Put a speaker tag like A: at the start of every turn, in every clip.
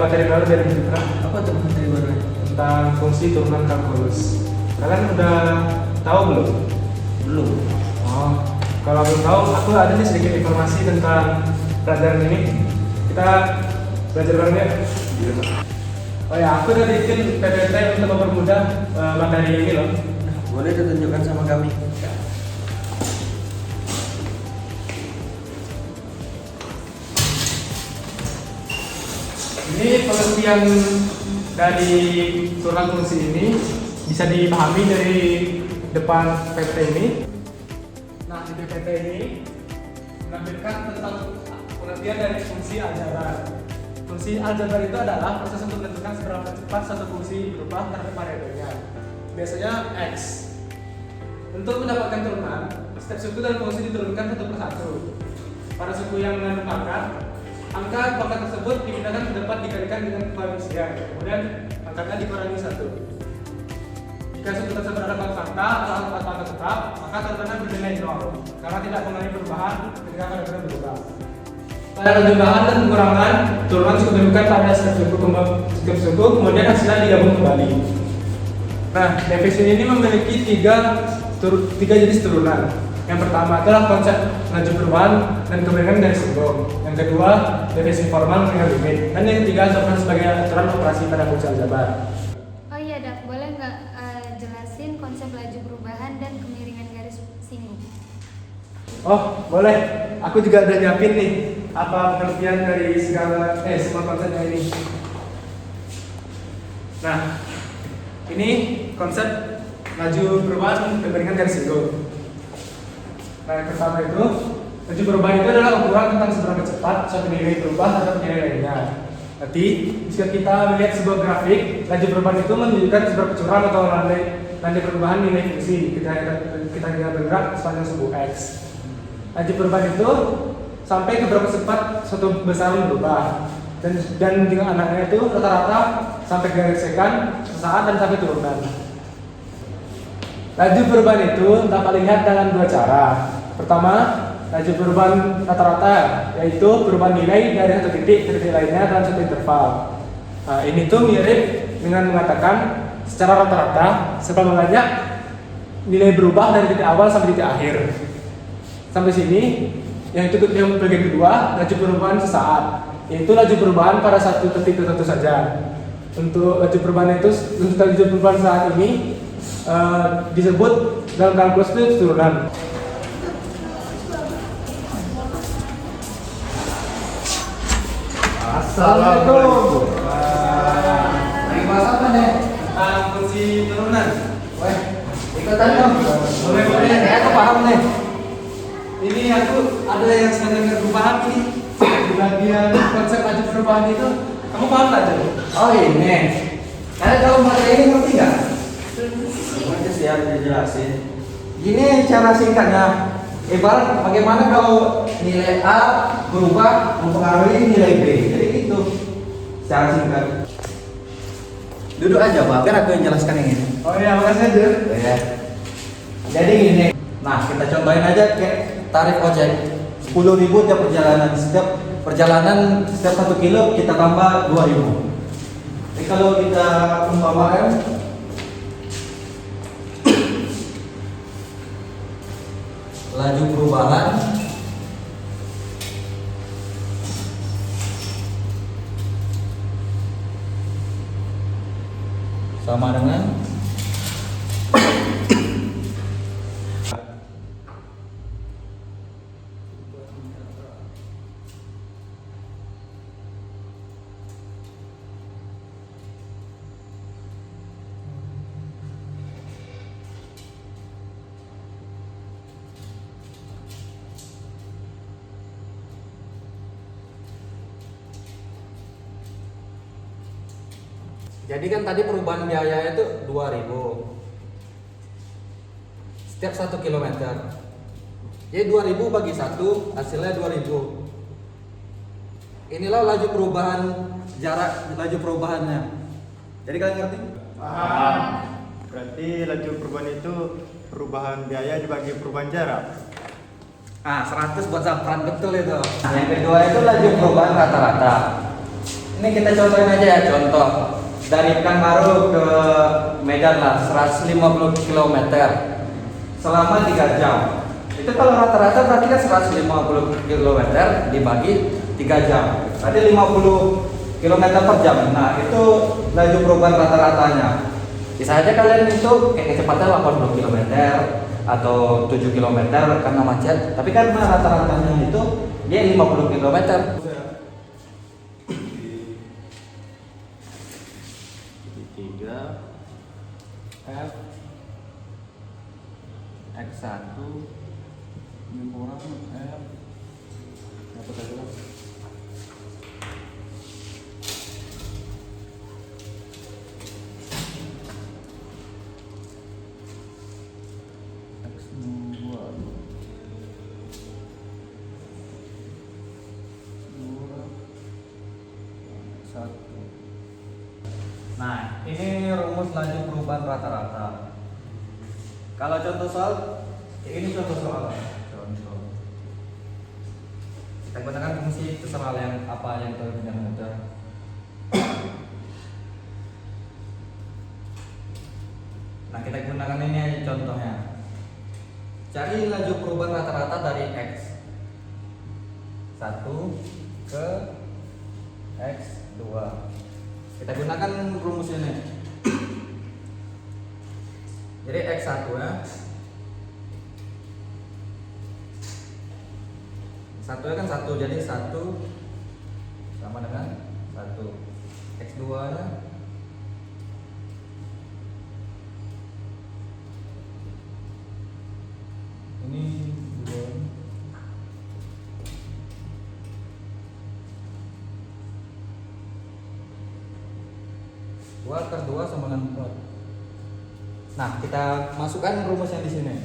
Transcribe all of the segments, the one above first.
A: materi baru dari Citra
B: Apa tuh materi baru?
A: tentang fungsi turunan kalkulus. Kalian udah tahu belum?
B: Belum.
A: Oh, kalau belum tahu, aku ada nih sedikit informasi tentang pelajaran ini. Kita belajar bareng ya. Oh ya, aku udah bikin PPT untuk mempermudah materi ini loh.
B: Boleh ditunjukkan sama kami?
A: Ini pengertian dari turunan fungsi ini bisa dipahami dari depan PPT ini. Nah, di PPT ini menampilkan tentang pengertian dari fungsi aljabar. Fungsi aljabar itu adalah proses untuk menentukan seberapa cepat satu fungsi berubah terhadap variabelnya. Biasanya X. Untuk mendapatkan turunan, setiap suku dan fungsi diturunkan satu persatu. Pada suku yang mengandung angka pangkat tersebut digunakan dapat dikalikan dengan koefisien, kemudian angkanya dikurangi 1. Jika suku tersebut ada fakta atau angka tetap, maka turunannya bernilai 0 karena tidak mengalami perubahan ketika variabel berubah. Pada penambahan dan pengurangan, turunan suku ditentukan pada setiap suku, kemudian hasilnya digabung kembali. Nah, definisi ini memiliki tiga jenis turunan. Yang pertama adalah konsep laju perubahan dan kemiringan dari singgung. Yang kedua, definisi formal dengan limit. Dan yang ketiga, aturan sebagai aturan operasi pada fungsi aljabar.
C: Oh iya, Dak, boleh nggak jelasin konsep laju perubahan dan kemiringan garis singgung?
A: Oh, boleh. Aku juga udah nyiapin nih apa pengertian dari semua konsepnya ini. Nah, ini konsep laju perubahan dan kemiringan garis singgung. Nah, yang pertama itu, laju perubahan itu adalah ukuran tentang seberapa cepat suatu nilai berubah terhadap nilai lainnya. Nanti, jika kita melihat sebuah grafik, laju perubahan itu menunjukkan seberapa curam atau landai perubahan nilai fungsi kita bergerak sepanjang sebuah X. Laju perubahan itu sampai ke berapa cepat suatu besaran berubah. Dan dengan anaknya itu rata-rata sampai garis sekan, sesaat, dan sampai turunan. Laju perubahan itu dapat dilihat dengan dua cara. Pertama, laju perubahan rata-rata, yaitu perubahan nilai dari satu titik ke titik lainnya dalam satu interval. Nah, ini tuh mirip dengan mengatakan secara rata-rata seberapa banyak nilai berubah dari titik awal sampai titik akhir. Sampai sini, yang bagian kedua, laju perubahan sesaat, yaitu laju perubahan pada satu titik tertentu saja. Untuk laju perubahan saat ini disebut dalam kalkulus itu turunan.
B: Assalamualaikum. Lagi bahas apa nih?
A: Fungsi turunan.
B: Weh, ikutan dong.
A: Boleh.
B: Aku paham nih.
A: Ini aku ada yang sedang perubahan ini di bagian konsep laju perubahan itu. Kamu paham nggak Jon?
B: Oh ini. Kalian kalau materi ini ngerti nggak? Nanti siap dijelasin. Gini cara singkatnya. Ibarat bagaimana kalau nilai A berubah mempengaruhi nilai B. Jadi gitu. Secara singkat. Duduk aja, Pak. Biar aku yang jelaskan yang ini.
A: Oh iya, makasih Jon.
B: Ya. Jadi gini. Nah, kita contohin aja kayak tarif ojek 10.000 tiap perjalanan. Setiap perjalanan setiap 1 kilo kita tambah 2.000. Jadi kalau kita umpamakan laju perubahan sama dengan jadi kan tadi perubahan biaya itu 2.000 setiap 1 kilometer. Jadi 2.000 bagi 1 hasilnya 2.000. Inilah laju perubahan laju perubahannya. Jadi kalian ngerti?
D: Paham. Berarti laju perubahan itu perubahan biaya dibagi perubahan jarak.
B: Ah, 100 buat Zafran, betul itu. Nah, yang kedua itu laju perubahan rata-rata. Ini kita contohin aja ya, contoh dari Pekanbaru ke Medan lah 150 km selama 3 jam. Itu kalau rata-rata berarti kan 150 km dibagi 3 jam, berarti 50 km per jam. Nah itu laju perubahan rata-ratanya. Bisa aja kalian itu kayak kecepatan 80 km atau 7 km karena macet, tapi karena rata-ratanya itu dia 50 km. F X1 ini kurang F apa tadi lah X2 1. Nah, ini rumus laju perubahan rata-rata. Kalau contoh soal, ini contoh soal. Contoh. Kita gunakan fungsi terserah yang apa yang terlihat mudah. Nah, kita gunakan ini aja contohnya. Cari laju perubahan rata-rata dari X 1 ke X2. Kita gunakan rumus ini. Jadi X1 ya. 1 kan 1, jadi 1 sama dengan 1. X2 nya ini 2. Dua per 2 sama dengan 4. Nah, kita masukkan rumus yang di sini.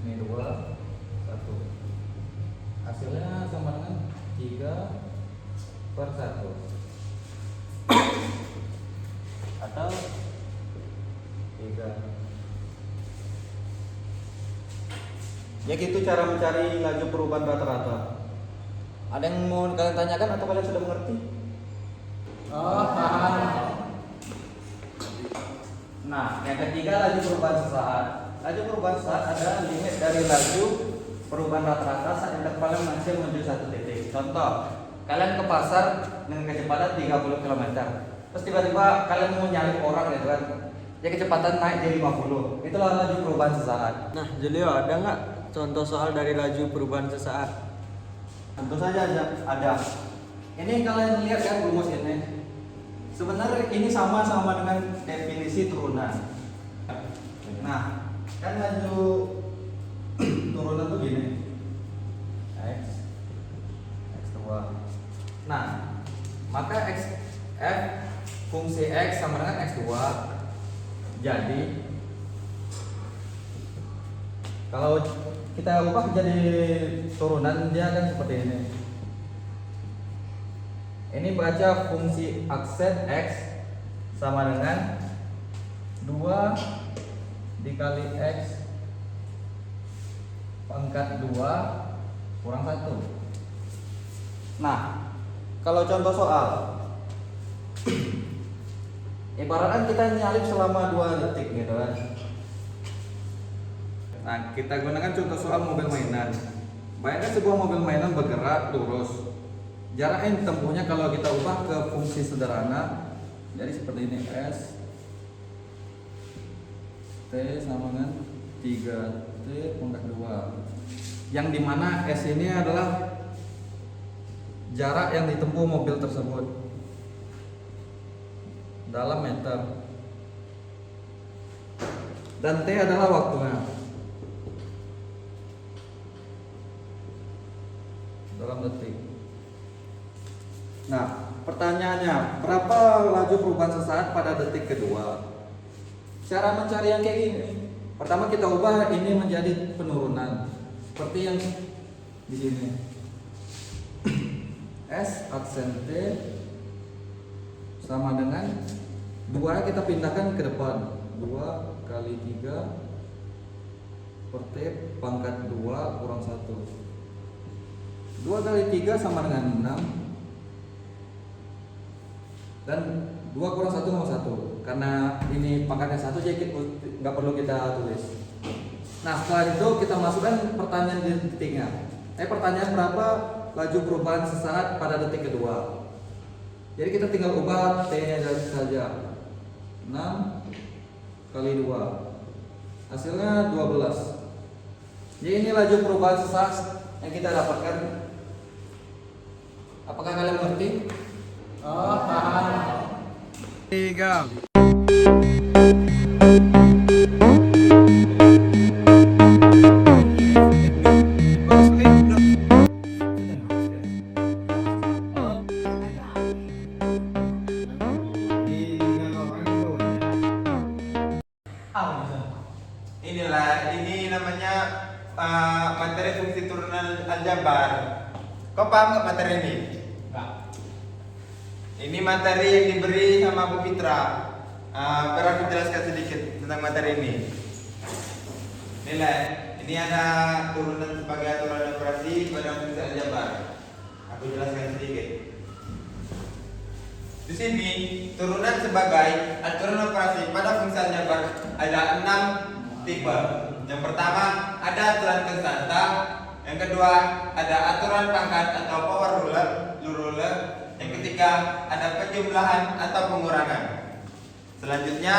B: Ini 2, 1. Hasilnya sama dengan 3 per 1. Atau 3. Ya gitu cara mencari laju perubahan rata-rata. Ada yang mau kalian tanyakan atau kalian sudah mengerti? Oh, paham. Nah, yang ketiga laju perubahan sesaat. Laju perubahan sesaat adalah limit dari laju perubahan rata-rata saat interval yang menghasil menuju satu titik. Contoh, kalian ke pasar dengan kecepatan 30 km. Terus tiba-tiba kalian mau nyalip orang gitu kan, ya kecepatan naik jadi 50. Itulah laju perubahan sesaat.
E: Nah, Julio, ada nggak contoh soal dari laju perubahan sesaat?
B: Tentu saja ada. Ini kalian lihat kan rumus ini. Sebenarnya ini sama dengan definisi turunan. Nah, kan laju turunan tuh gini. X2. Nah, maka F fungsi X sama dengan X2. Jadi kalau kita ubah jadi turunan, dia akan seperti ini. Ini baca fungsi aksen X sama dengan 2 dikali X pangkat 2 kurang 1. Nah, kalau contoh soal, ibaratkan kita nyalip selama 2 detik gitu kan. Nah, kita gunakan contoh soal mobil mainan. Bayangkan sebuah mobil mainan bergerak lurus. Jarak yang ditempuhnya kalau kita ubah ke fungsi sederhana, jadi seperti ini. S T sama dengan 3T pangkat 2. Yang dimana S ini adalah jarak yang ditempuh mobil tersebut dalam meter, dan T adalah waktunya dalam detik. Nah, pertanyaannya, berapa laju perubahan sesaat pada detik kedua? Cara mencari yang kayak gini, pertama kita ubah ini menjadi penurunan seperti yang di sini. S aksen T sama dengan 2 kita pindahkan ke depan. 2 kali 3 per T pangkat 2 kurang 1. 2 kali 3 sama dengan 6. Dan 2 kurang 1 sama 1. Karena ini pangkatnya 1 jadi nggak perlu kita tulis. Nah setelah itu kita masukkan pertanyaan di detiknya. Pertanyaan berapa laju perubahan sesaat pada detik kedua. Jadi kita tinggal ubah T-nya saja. 6 kali 2 hasilnya 12. Jadi ini laju perubahan sesaat yang kita dapatkan. Apakah kalian mengerti?
A: Oh, paham. 3.
D: Ini namanya materi fungsi turunan aljabar. Kau paham nggak materi ini?
A: Enggak.
D: Ini materi yang diberi sama Bu Fitra. Biar aku jelaskan sedikit tentang materi ini. Nilai. Ini ada turunan sebagai aturan operasi pada fungsi aljabar. Aku jelaskan sedikit. Di sini turunan sebagai aturan operasi pada fungsi aljabar ada 6 tipe. Yang pertama ada aturan konstanta, yang kedua ada aturan pangkat atau power ruler, yang ketiga ada penjumlahan atau pengurangan. Selanjutnya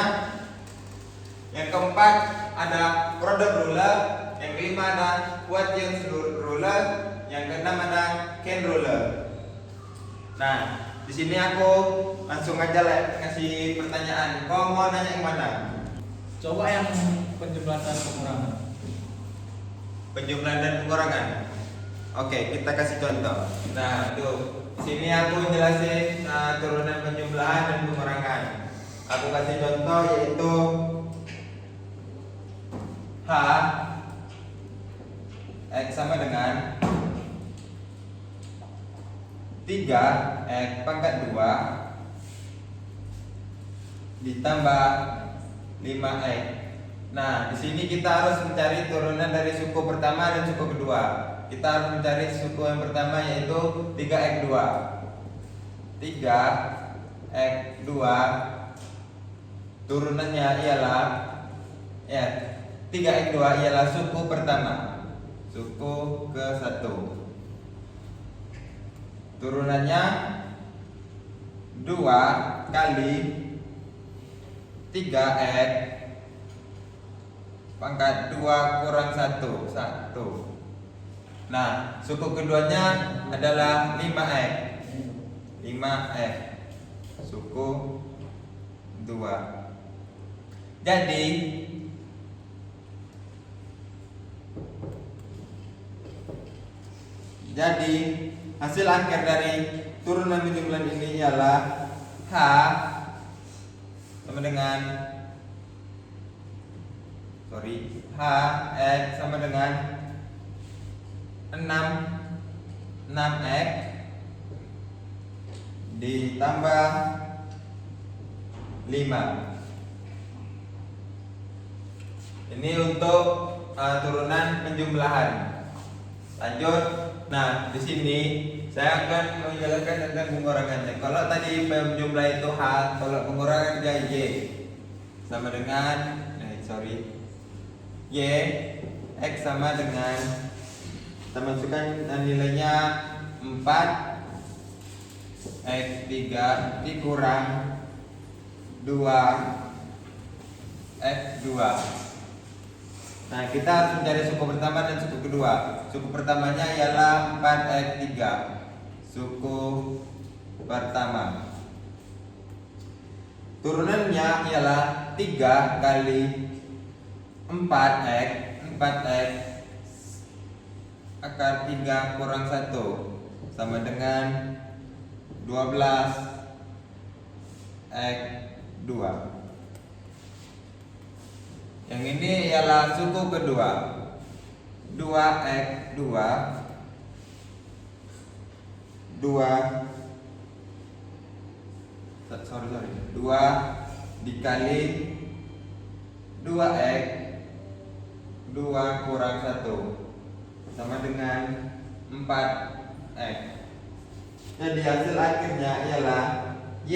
D: yang keempat ada product ruler, yang kelima ada quotient ruler, yang keenam ada Ken ruler. Nah, di sini aku langsung aja ngasih pertanyaan. Kau mau nanya yang mana?
A: Coba yang penjumlahan dan pengurangan.
D: Penjumlahan dan pengurangan. Oke, kita kasih contoh. Nah, tuh di sini aku jelasin turunan penjumlahan dan pengurangan. Aku kasih contoh yaitu H X sama dengan 3 X pangkat 2 ditambah 5X. Nah, di sini kita harus mencari turunan dari suku pertama dan suku kedua. Kita harus mencari suku yang pertama yaitu 3X2. 3X2 turunannya ialah 3X2 ialah suku pertama. Suku ke-1. Turunannya 2 kali 3X pangkat 2 kurang 1. Nah, suku keduanya adalah 5X. 5X suku 2. Jadi hasil akhir dari turunan penjumlahan ini ialah H sama dengan H X sama dengan 6X ditambah 5. Ini untuk turunan penjumlahan. Lanjut. Nah, di sini saya akan menjelaskan tentang pengurangannya. Kalau tadi penjumlah itu H, kalau pengurangan dia Y sama dengan Y X sama dengan kita masukkan nilainya 4 X3 dikurang 2 X2. Nah, kita harus mencari suku pertama dan suku kedua. Suku pertamanya ialah 4X3. Suku pertama. Turunannya ialah 3 kali 4X. 4X akar 3 kurang 1 sama dengan 12X2. Yang ini ialah suku kedua. 2X2 2 sorry 2 dikali 2x 2 kurang 1 sama dengan 4x. Jadi hasil akhirnya ialah Y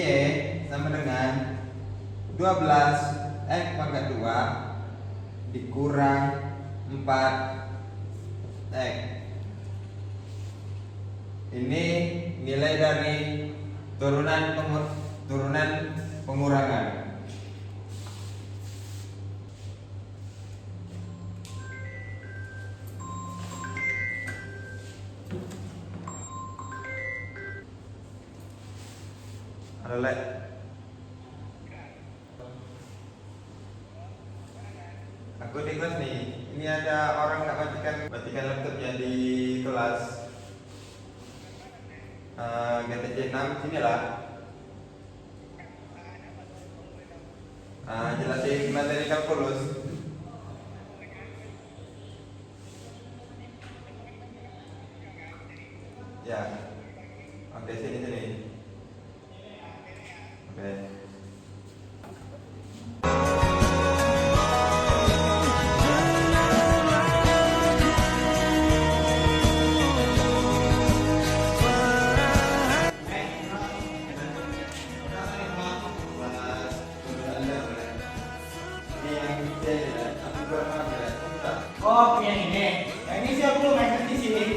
D: sama dengan 12x pangkat 2 dikurang 4x. Ini nilai dari turunan pengurangan. Relek. Aku di kelas nih. Ini ada orang nggak matikan laptopnya di kelas. GTC 6 sinilah. Jelasin materi kalkulus. Ya. Oke, sini. Oke.
A: Oh, yang ini. Yang ini sih aku lumayan di sini.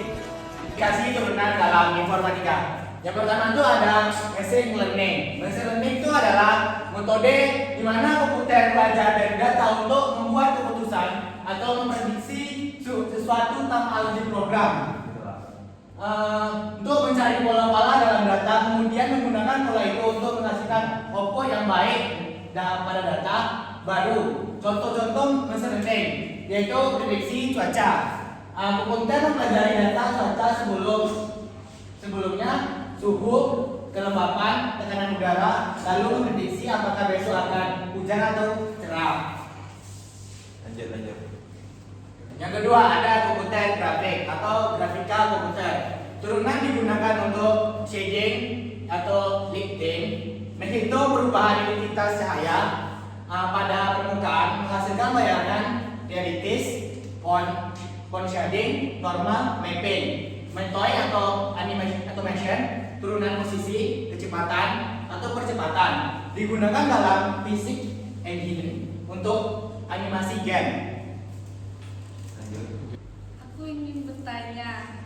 A: Dikasih turunan dalam informatika. Yang pertama itu ada machine learning. Machine learning itu adalah metode di mana komputer belajar dari data untuk membuat keputusan atau memprediksi sesuatu tanpa algoritma program. Untuk mencari pola-pola dalam data, kemudian menggunakan pola itu untuk menghasilkan output yang baik pada data baru. Contoh-contoh machine learning yaitu prediksi cuaca. Komputer mempelajari data cuaca sebelumnya, suhu, kelembapan, tekanan udara, lalu memprediksi apakah besok akan hujan atau cerah.
D: Lanjut.
A: Yang kedua ada komputer grafik atau grafika komputer. Turunan digunakan untuk shading atau lighting, menghitung perubahan identitas cahaya pada permukaan, menghasilkan bayangan realistis, on shading, normal, mapping, metode atau animation, turunan posisi, kecepatan atau percepatan, digunakan dalam Physics Engine untuk animasi game.
C: Aku ingin bertanya,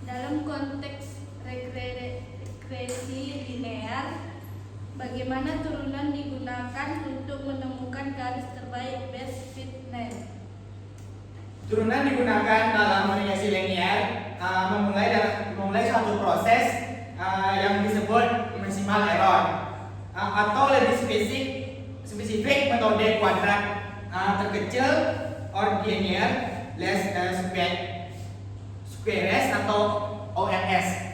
C: dalam konteks regresi linear, bagaimana turunan digunakan untuk menemukan garis terbaik best fit length?
A: Turunan digunakan dalam regresi linear memulai suatu proses yang disebut maksimal error atau lebih spesifik metode kuadrat terkecil ordinary least squares atau OLS.